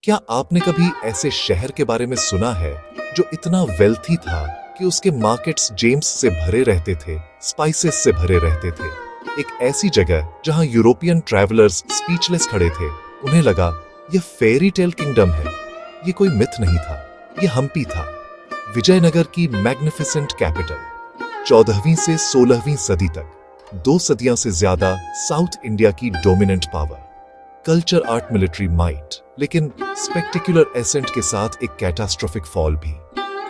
क्या आपने कभी ऐसे शहर के बारे में सुना है जो इतना वेल्थी था कि उसके मार्केट्स जेम्स से भरे रहते थे, स्पाइसेस से भरे रहते थे। एक ऐसी जगह जहां यूरोपियन ट्रैवलर्स स्पीचलेस खड़े थे। उन्हें लगा यह फेरी टेल किंगडम है। ये कोई मिथ नहीं था, ये हम्पी था, विजयनगर की मैग्निफिसेंट कैपिटल। 14वीं से 16वीं सदी तक 2 सदियों से ज्यादा साउथ इंडिया की dominant power, culture, art, military might, लेकिन स्पेक्टेकुलर एसेंट के साथ एक कैटास्ट्रोफिक फॉल भी।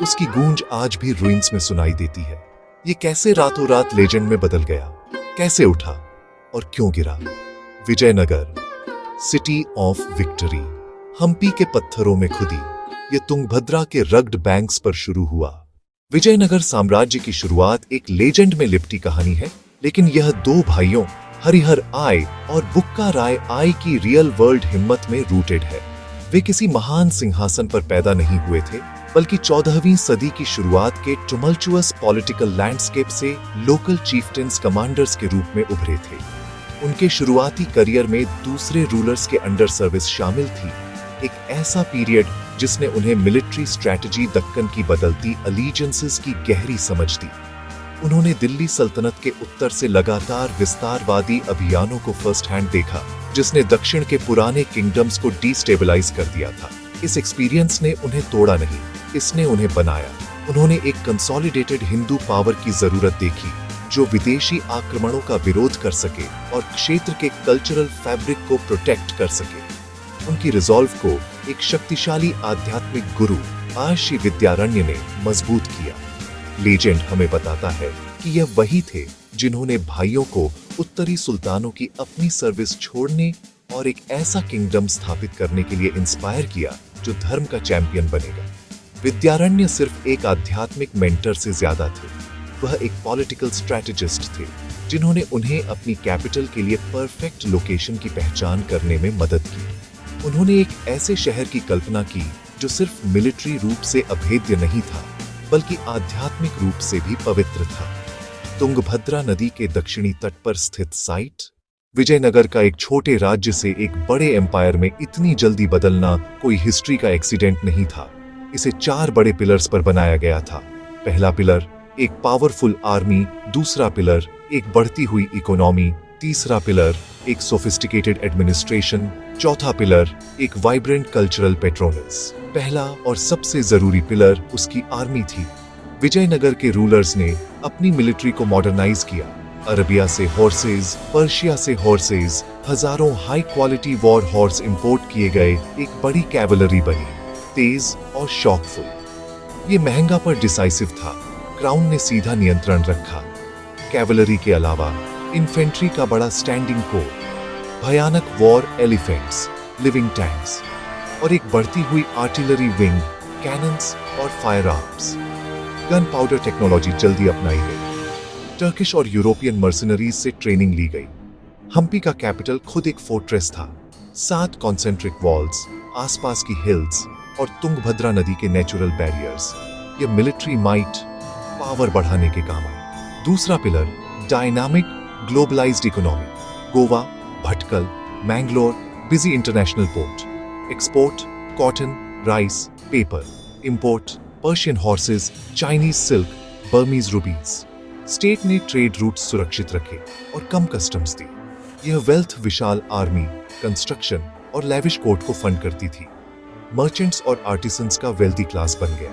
उसकी गूंज आज भी रूइंस में सुनाई देती है। ये कैसे रातों रात लेजेंड में बदल गया, कैसे उठा और क्यों गिरा? Vijayanagar, city of victory, Hampi के पत्थरों में खुदी, ये तुंगभद्रा के रग्ड बैंक्स पर शुरू हुआ। विजयनगर साम्राज्य की शुरुआत एक लेजेंड में लिपटी कहानी है, लेकिन यह 2 भाइयों हरिहर आय और बुक्का राय आय की रियल वर्ल्ड हिम्मत में रूटेड है। वे किसी महान सिंहासन पर पैदा नहीं हुए थे, बल्कि 14वीं सदी की शुरुआत के टुमल्चुअस पॉलिटिकल लैंडस्केप से लोकल चीफ्टेन्स कमांडर्स के रूप में उभरे थे। उनके शुरुआती करियर में दूसरे रूलर्स के अंडर सर्विस शामिल थी, एक ऐसा पीरियड जिसने उन्हें मिलिट्री स्ट्रैटेजी, दक्कन की बदलती अलीजेंसेस की गहरी समझ दी। उन्होंने दिल्ली सल्तनत के उत्तर से लगातार विस्तारवादी अभियानों को फर्स्ट हैंड देखा, जिसने दक्षिण के पुराने किंगडम्स को डिस्टेबलाइज कर दिया था। इस एक्सपीरियंस ने उन्हें तोड़ा नहीं, इसने उन्हें बनाया। उन्होंने एक कंसोलिडेटेड हिंदू पावर की जरूरत देखी, जो विदेशी आक्रमणों का विरोध कर सके और क्षेत्र के कल्चरल फैब्रिक को प्रोटेक्ट कर सके। उनकी रिजॉल्व को एक शक्तिशाली आध्यात्मिक गुरु महर्षि विद्यारण्य ने मजबूत किया। लेजेंड हमें बताता है कि यह वही थे जिन्होंने भाइयों को उत्तरी सुल्तानों की अपनी सर्विस छोड़ने और एक ऐसा किंगडम स्थापित करने के लिए इंस्पायर किया जो धर्म का चैंपियन बनेगा। विद्यारण्य सिर्फ एक आध्यात्मिक मेंटर से ज्यादा थे, वह एक पॉलिटिकल स्ट्रैटेजिस्ट थे, जिन्होंने उन्हें अपनी कैपिटल के लिए परफेक्ट लोकेशन की पहचान करने में मदद की। उन्होंने एक ऐसे शहर की कल्पना की जो सिर्फ मिलिट्री रूप से अभेद्य नहीं था, बल्कि आध्यात्मिक रूप से भी पवित्र था। तुंगभद्रा नदी के दक्षिणी तट पर स्थित साइट, विजयनगर का एक छोटे राज्य से एक बड़े एम्पायर में इतनी जल्दी बदलना कोई हिस्ट्री का एक्सीडेंट नहीं था। इसे 4 बड़े पिलर्स पर बनाया गया था। पहला पिलर एक पावरफुल आर्मी, दूसरा पिलर एक बढ़ती हुई इकोनॉमी, तीसरा पिलर एक सोफिस्टिकेटेड एडमिनिस्ट्रेशन, चौथा पिलर एक वाइब्रेंट कल्चरल पेट्रोनस। पहला और सबसे जरूरी पिलर उसकी आर्मी थी। विजयनगर के रूलर्स ने अपनी मिलिट्री को मॉडर्नाइज किया। अरबिया से हॉर्सेज, पर्शिया से हॉर्सेज, हजारों high quality war horse import किए गए, एक बड़ी कैवलरी बनी, तेज और शॉकफुल। ये महंगा पर डिसाइसिव था। क्राउन ने सीधा नियंत्रण रखा। कैवलरी के अलावा इन्फेंट्री का बड़ा स्टैंडिंग कोर, भयानक वॉर एलिफेंट्स, लिविंग टैंक्स और एक बढ़ती हुई आर्टिलरी विंग, कैनन्स और fire arms. Gun powder technology जल्दी अपनाई गई। टर्किश और यूरोपियन मर्सिनरीज से ट्रेनिंग ली गई। हम्पी का कैपिटल खुद एक फोर्ट्रेस था। 7 कॉन्सेंट्रिक वॉल्स, आसपास की हिल्स और तुंगभद्रा नदी के नेचुरल बैरियर्स, ये मिलिट्री माइट, पावर बढ़ाने के काम आए। दूसरा pillar dynamic globalised economy, Goa, Bhatkal, Mangalore, busy international port, export cotton, rice, paper, import Persian horses, Chinese silk, Burmese रूबीज। State ने ट्रेड रूट्स सुरक्षित रखे और कम कस्टम्स दी। यह वेल्थ विशाल आर्मी, कंस्ट्रक्शन और लेविश कोर्ट को फंड करती थी। मर्चेंट्स और आर्टिसंस का वेल्दी क्लास बन गया।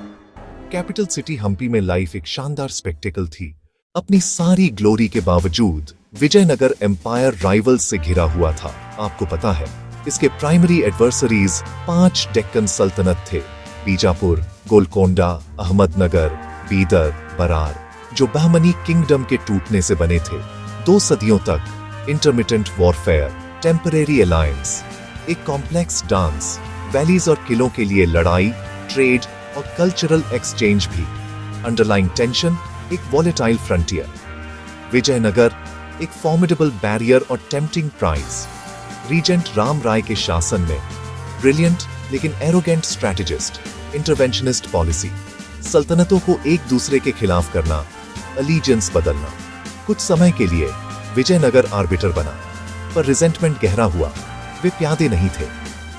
कैपिटल सिटी हम्पी में लाइफ एक शानदार स्पेक्टेकल थी। अपनी सारी ग्लोरी के बावजूद विजयनगर एम्पायर राइवल्स से घिरा हुआ था। आपको पता है, इसके प्राइमरी एडवर्सरीज 5 डेक्कन सल्तनत थे, बीजापुर, गोलकोंडा, अहमदनगर, बीदर, बरार, जो बहमनी किंगडम के टूटने से बने थे। 2 सदियों तक इंटरमिटेंट वॉरफेयर, टेम्परेरी अलायंस, एक कॉम्प्लेक्स डांस, वैलीज और किलों के लिए लड़ाई, ट्रेड और कल्चरल एक्सचेंज भी। अंडरलाइंग टेंशन, एक वॉलेटाइल फ्रंटियर। विजयनगर एक फॉर्मिडेबल बैरियर और टेम्पटिंग प्राइज। रीजेंट राम राय के शासन में ब्रिलियंट लेकिन एरोगेंट स्ट्रैटेजिस्ट, इंटरवेंशनिस्ट पॉलिसी, सल्तनतों को एक दूसरे के खिलाफ करना, अलीजेंस बदलना। कुछ समय के लिए विजयनगर आर्बिटर बना, पर रिजेंटमेंट गहरा हुआ। वे प्यादे नहीं थे,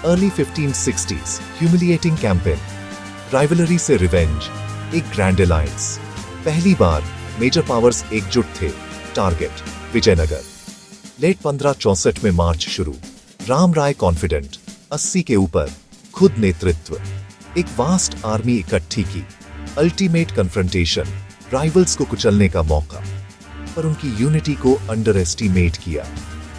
early 1560s humiliating campaign, rivalry से रिवेंज, एक ग्रैंड अलायंस। पहली बार मेजर पावर्स एकजुट थे। टारगेट विजयनगर। लेट 1564 में मार्च शुरू। राम राय कॉन्फिडेंट, 80 के ऊपर, खुद नेतृत्व, एक वास्ट आर्मी इकट्ठी की। अल्टीमेट कन्फ्रंटेशन, राइवल्स को कुचलने का मौका, पर उनकी यूनिटी को अंडर एस्टीमेट किया।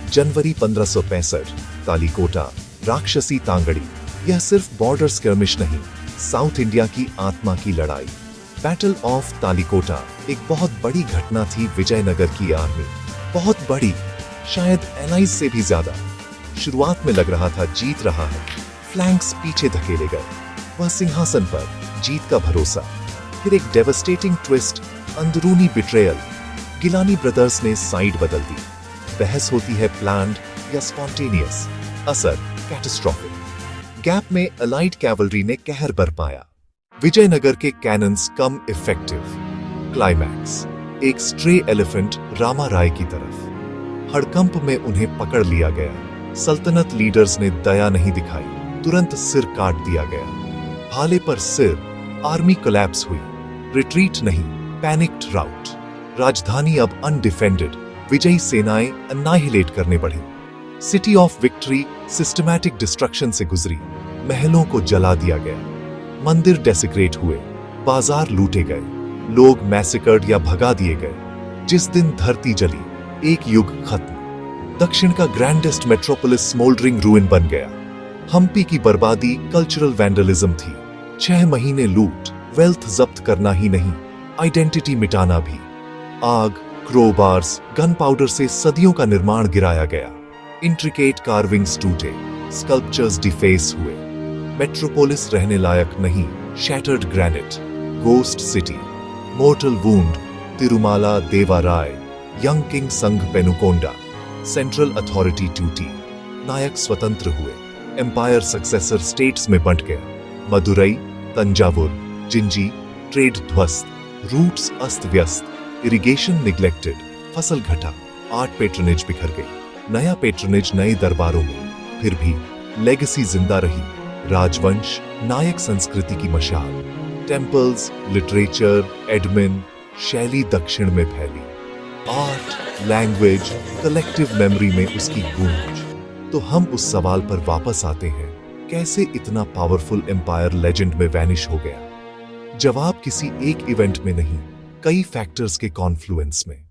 जनवरी 1565, तालीकोटा, राक्षसी तांगड़ी। यह सिर्फ बॉर्डर स्कर्मिश नहीं, साउथ इंडिया की आत्मा की लड़ाई। बैटल ऑफ तालीकोटा एक बहुत बड़ी घटना थी विजयनगर की आर्मी, बहुत बड़ी, शायद एलाइज से भी ज्यादा। शुरुआत में लग रहा था जीत रहा है, फ्लैंक्स पीछे धकेले गए, वह सिंहासन पर, जीत का भरोसा। फिर एक डेवस्टेटिंग ट्विस्ट, अंदरूनी बिट्रेयल। गिलानी ब्रदर्स ने साइड बदल दी। बहस होती है प्लान्ड या स्पॉन्टेनियस, असर कैटास्ट्रोफिक। गैप में अलाइड कैवलरी ने कहर बरपाया, विजयनगर के कैनन्स कम इफेक्टिव। क्लाइमैक्स, एक स्ट्रे एलिफेंट रामा राय की तरफ। हड़कंप में उन्हें पकड़ लिया गया। सल्तनत लीडर्स ने दया नहीं दिखाई, तुरंत सिर काट दिया गया। भाले पर सिर, आर्मी कोलैप्स हुई। रिट्रीट नहीं, पैनिक्ड राउट। राजधानी अब अनडिफेंडेड, विजयी सेनाएं अन्नाहिलेट करने बढ़ी। City of victory systematic destruction से गुजरी। महलों को जला दिया गया, मंदिर डेसिक्रेट हुए, बाजार लूटे गए, लोग मैसेकर्ड या भगा दिए गए। जिस दिन धरती जली, एक युग खत्म। दक्षिण का ग्रैंडेस्ट मेट्रोपोलिस स्मोल्डरिंग रूइन बन गया। हम्पी की बर्बादी कल्चरल वैंडलिज्म थी। 6 महीने लूट, वेल्थ जब्त करना ही नहीं, आइडेंटिटी मिटाना भी। आग, क्रोबार्स, गन पाउडर से सदियों का निर्माण गिराया गया। इंट्रिकेट कार्विंग्स टूटे, स्कल्पचर्स डिफेस हुए। मेट्रोपोलिस रहने लायक नहीं, shattered granite. Ghost city, mortal wound, Tirumala Devaraya, young king संघ पेनुकोंडा। सेंट्रल अथॉरिटी टूटी, नायक स्वतंत्र हुए, एम्पायर सक्सेसर स्टेट्स में बंट गया। मदुरई, तंजावुर, जिंजी, ट्रेड ध्वस्त, रूट्स अस्त व्यस्त, इरिगेशन निग्लेक्टेड, फसल घटा, आर्ट पेट्रनेज बिखर गई। नया पेट्रनेज नए दरबारों में, फिर भी लेगेसी जिंदा रही। राजवंश, नायक संस्कृति की मशाल। टेम्पल्स, लिटरेचर, एडमिन, शैली दक्षिण में फैली। आर्ट, लैंग्वेज, कलेक्टिव मेमोरी में उसकी गूंज। तो हम उस सवाल पर वापस आते हैं, कैसे इतना पावरफुल एम्पायर लेजेंड में वैनिश हो गया? जवाब किसी एक इवेंट में नहीं, कई फैक्टर्स के कॉन्फ्लुएंस में।